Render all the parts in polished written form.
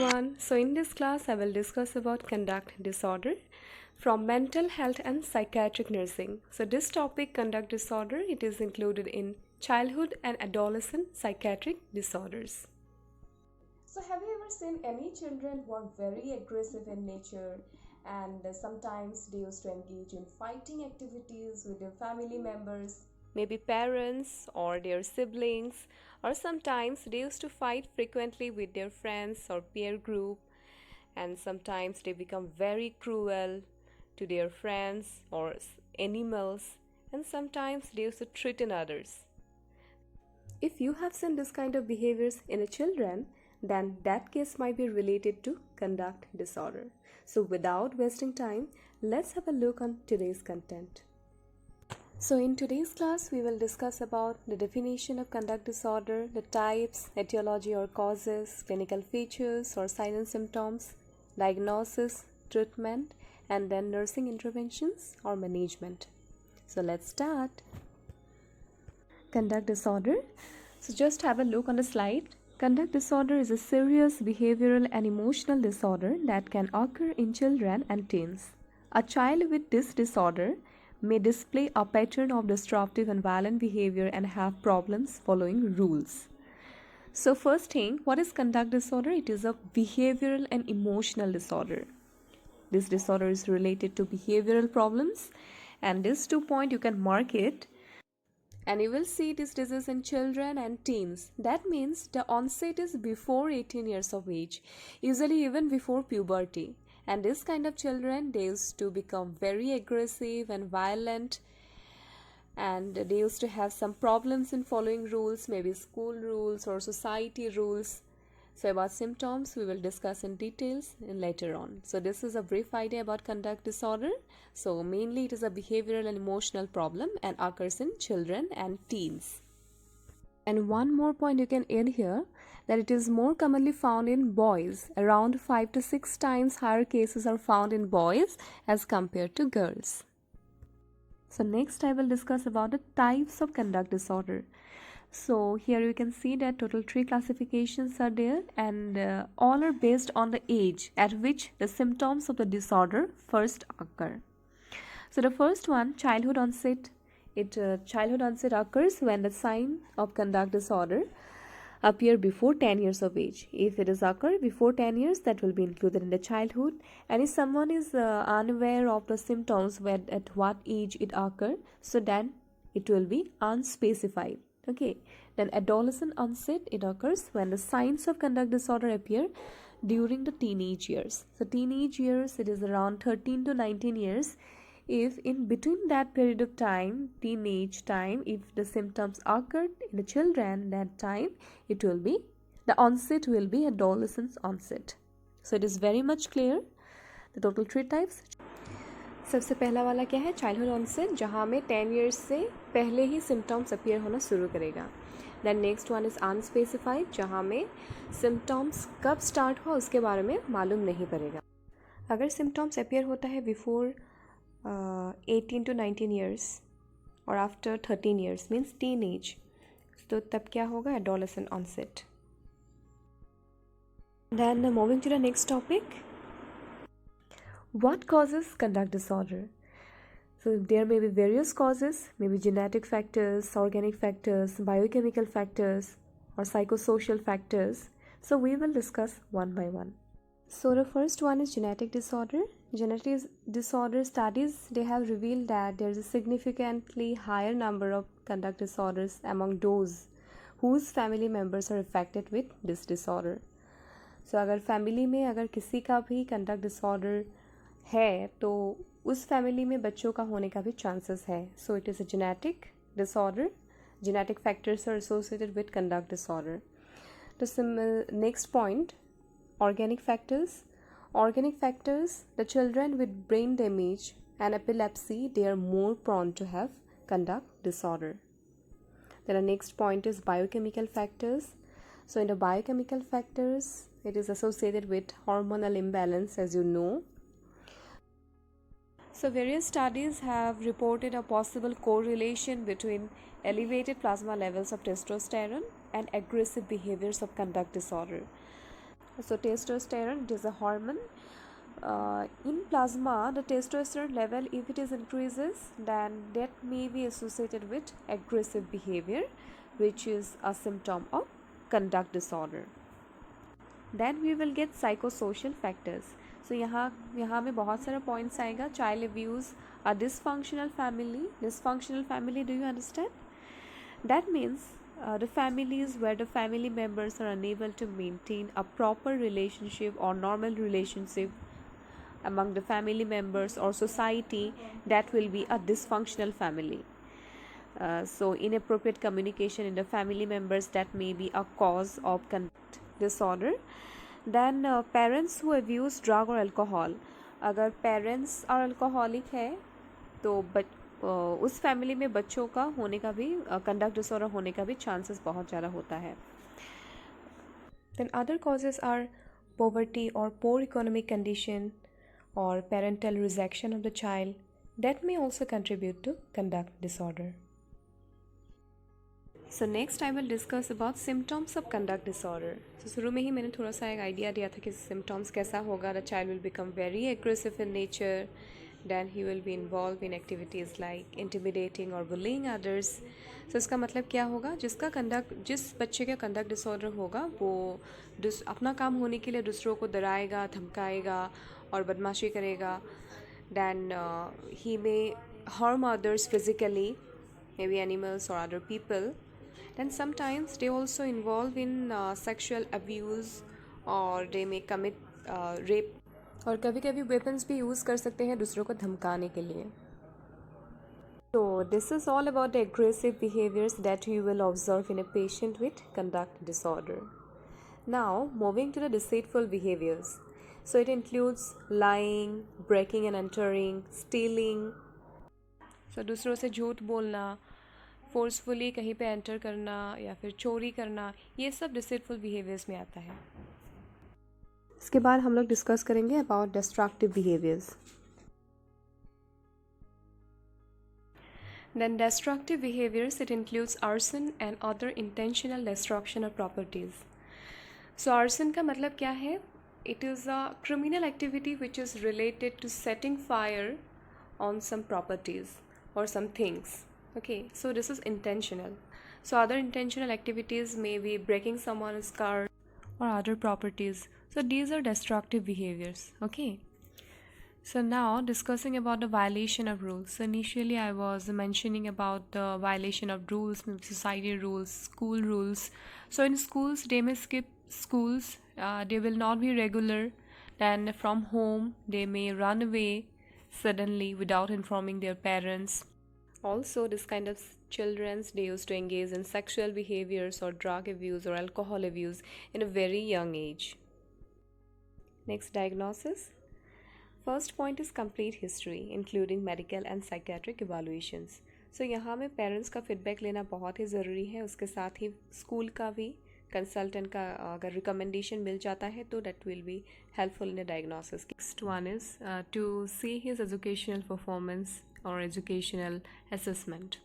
everyone. So in this class I will discuss about conduct disorder from mental health and psychiatric nursing. So this topic conduct disorder it is included in childhood and adolescent psychiatric disorders. So have you ever seen any children who are very aggressive in nature and sometimes they used to engage in fighting activities with their family members? Maybe parents or their siblings, or sometimes they used to fight frequently with their friends or peer group, and sometimes they become very cruel to their friends or animals, and sometimes they used to threaten others. If you have seen this kind of behaviors in a children, then that case might be related to conduct disorder. So without wasting time, let's have a look on today's content. So in today's class, we will discuss about the definition of conduct disorder, the types, etiology or causes, clinical features or signs and symptoms, diagnosis, treatment, and then nursing interventions or management. So let's start. Conduct disorder. So just have a look on the slide. Conduct disorder is a serious behavioral and emotional disorder that can occur in children and teens. A child with this disorder may display a pattern of disruptive and violent behavior and have problems following rules. So first thing, what is conduct disorder? It is a behavioral and emotional disorder. This disorder is related to behavioral problems, and these 2 points you can mark it. And you will see this disease in children and teens. That means the onset is before 18 years of age, usually even before puberty. And this kind of children, they used to become very aggressive and violent, and they used to have some problems in following rules, maybe school rules or society rules. So about symptoms we will discuss in details later on. So this is a brief idea about conduct disorder. So mainly it is a behavioral and emotional problem and occurs in children and teens. And one more point you can add here, that it is more commonly found in boys. Around 5 to 6 times higher cases are found in boys as compared to girls. So next I will discuss about the types of conduct disorder. So here you can see that total 3 classifications are there, and all are based on the age at which the symptoms of the disorder first occur. So the first one, childhood onset. Childhood onset occurs when the sign of conduct disorder appear before 10 years of age. If it is occur before 10 years, that will be included in the childhood. And if someone is unaware of the symptoms at what age it occur, so then it will be unspecified. Okay, then adolescent onset, it occurs when the signs of conduct disorder appear during the teenage years. So teenage years, it is around 13 to 19 years. If in between that period of time, teenage time, if the symptoms occurred in the children, that time it will be, the onset will be adolescence onset. So it is very much clear. The total 3 types. सबसे पहला वाला क्या है, childhood onset, जहाँ में 10 years से पहले ही symptoms appear होना शुरू करेगा. Then next one is unspecified, जहाँ में सिम्टम्स कब स्टार्ट हुआ उसके बारे में मालूम नहीं पड़ेगा. अगर सिम्टम्स अपीयर होता है बिफोर 18 to 19 ईयर्स और after 13 years means teen age, तो तब क्या होगा, adolescent onset. Then moving to the next topic. What causes conduct disorder? So there may be various causes, maybe genetic factors, organic factors, biochemical factors, or psychosocial factors. So we will discuss one by one. So the first one is genetic disorder. Genetic disorder studies, they have revealed that there is a significantly higher number of conduct disorders among those whose family members are affected with this disorder. So अगर family में अगर किसी का भी conduct disorder है तो उस family में बच्चों का होने का भी चांसेस है. So it is a genetic disorder. Genetic factors are associated with conduct disorder. तो next point, organic factors. Organic factors, the children with brain damage and epilepsy, they are more prone to have conduct disorder. Then the next point is biochemical factors. So in the biochemical factors, it is associated with hormonal imbalance, as you know. So various studies have reported a possible correlation between elevated plasma levels of testosterone and aggressive behaviors of conduct disorder. So testosterone, it is a hormone. In plasma, the testosterone level, if it is increases, then that may be associated with aggressive behavior, which is a symptom of conduct disorder. Then we will get psychosocial factors. So यहाँ में बहुत सारा points आएगा. Child abuse, a dysfunctional family, do you understand? That means the families where the family members are unable to maintain a proper relationship or normal relationship among the family members or society, that will be a dysfunctional family. So inappropriate communication in the family members, that may be a cause of conduct disorder. Then parents who abuse drug or alcohol, अगर parents are alcoholic है तो उस family में बच्चों का होने का भी कंडक्ट डिसऑर्डर होने का भी चांसेस बहुत ज़्यादा होता है. Then other causes are poverty or poor economic condition or parental rejection of the child, that may also contribute to conduct disorder. So next I will discuss about symptoms of conduct disorder. So शुरू में ही मैंने थोड़ा सा एक idea दिया था कि symptoms कैसा होगा. The child will become very aggressive in nature. Then he will be involved in activities like intimidating or bullying others. So इसका मतलब क्या होगा, जिस बच्चे का कंडक्ट डिसऑर्डर होगा वो अपना काम होने के लिए दूसरों को डराएगा, धमकाएगा और बदमाशी करेगा. Then he may harm others physically, maybe animals or other people. Then sometimes they also involve in sexual abuse or they may commit rape. और कभी कभी वेपन्स भी यूज़ कर सकते हैं दूसरों को धमकाने के लिए. So this is all about the aggressive behaviors that you will observe in a patient with conduct disorder. Now moving to the deceitful behaviors. So it includes lying, breaking and entering, stealing. So दूसरों से झूठ बोलना, forcefully कहीं पे enter करना या फिर चोरी करना, ये सब डिसेटफुल बिहेवियर्स में आता है. इसके बाद हम लोग डिस्कस करेंगे about destructive behaviours. Then destructive behaviors, it includes arson and other intentional destruction of properties. So arson का मतलब क्या है? It is a criminal activity which is related to setting fire on some properties or some things. Okay, so this is intentional. So other intentional activities may be breaking someone's car or other properties. So these are destructive behaviors. Okay, so now discussing about the violation of rules. So initially I was mentioning about the violation of rules, society rules, school rules. So in schools they may skip schools, they will not be regular. Then from home they may run away suddenly without informing their parents. Also this kind of children, they used to engage in sexual behaviors or drug abuse or alcohol abuse in a very young age. Next, diagnosis. First point is complete history including medical and psychiatric evaluations. So यहाँ में parents का feedback लेना बहुत ही ज़रूरी है. उसके साथ ही school का भी कंसल्टेंट का अगर रिकमेंडेशन मिल जाता है तो that will be helpful in the diagnosis. Next one is to see his educational performance or educational assessment.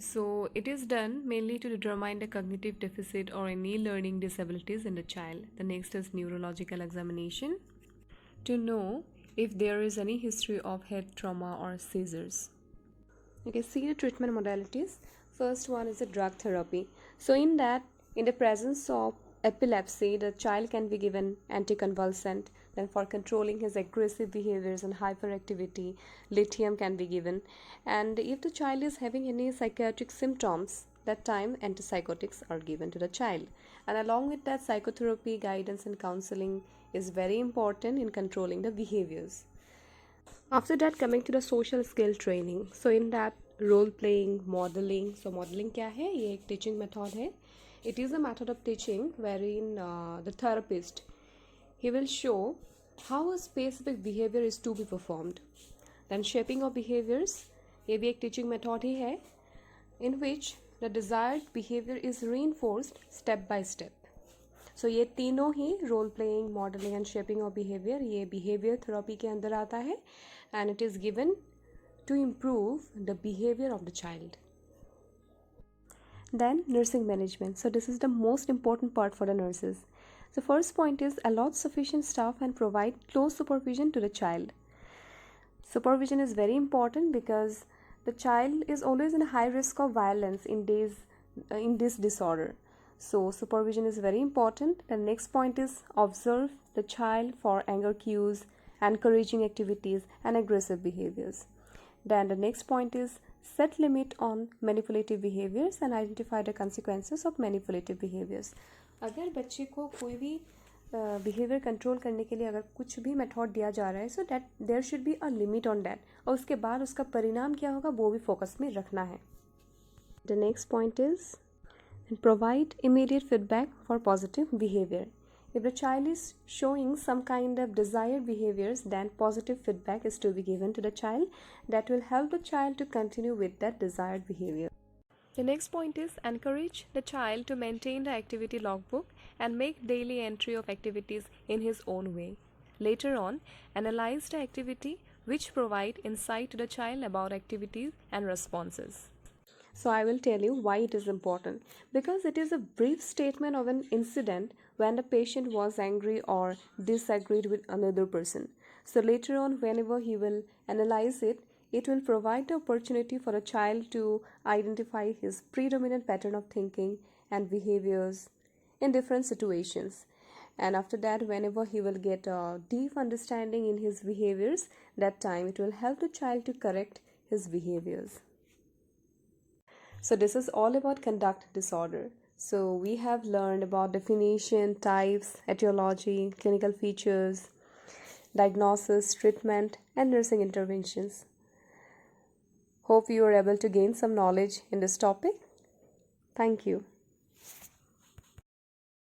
So it is done mainly to determine the cognitive deficit or any learning disabilities in the child. The next is neurological examination to know if there is any history of head trauma or seizures. Okay, see the treatment modalities. First one is the drug therapy. So in that, in the presence of epilepsy, the child can be given anticonvulsant. Then for controlling his aggressive behaviors and hyperactivity, lithium can be given. And if the child is having any psychiatric symptoms, that time antipsychotics are given to the child. And along with that, psychotherapy, guidance and counseling is very important in controlling the behaviors. After that, coming to the social skill training. So in that, role playing, modeling. So modeling क्या है? ये एक teaching method है. It is a method of teaching wherein the therapist, he will show how a specific behavior is to be performed. Then shaping of behaviors, ये भी एक teaching method ही है, in which the desired behavior is reinforced step by step. So ये तीनों ही role playing, modeling and shaping of behavior, ये behavior therapy के अंदर आता है, and it is given to improve the behavior of the child. Then nursing management. So this is the most important part for the nurses. So first point is allot sufficient staff and provide close supervision to the child. Supervision is very important because the child is always in a high risk of violence in this disorder. So supervision is very important. The next point is observe the child for anger cues, encouraging activities and aggressive behaviors. Then the next point is set limit on manipulative behaviors and identify the consequences of manipulative behaviors. अगर बच्चे को कोई भी behaviour control करने के लिए अगर कुछ भी मेथड दिया जा रहा है, so that there should be a limit on that, और उसके बाद उसका परिणाम क्या होगा वो भी फोकस में रखना है. The next point is provide immediate feedback for positive behavior. If the child is showing some kind of desired behaviors, then positive feedback is to be given to the child that will help the child to continue with that desired behavior. The next point is encourage the child to maintain the activity logbook and make daily entry of activities in his own way. Later on, analyze the activity which provide insight to the child about activities and responses. So I will tell you why it is important. Because it is a brief statement of an incident when the patient was angry or disagreed with another person. So later on, whenever he will analyze it, it will provide the opportunity for a child to identify his predominant pattern of thinking and behaviors in different situations. And after that, whenever he will get a deep understanding in his behaviors, that time it will help the child to correct his behaviors. So this is all about conduct disorder. So we have learned about definition, types, etiology, clinical features, diagnosis, treatment, and nursing interventions. Hope you are able to gain some knowledge in this topic. Thank you.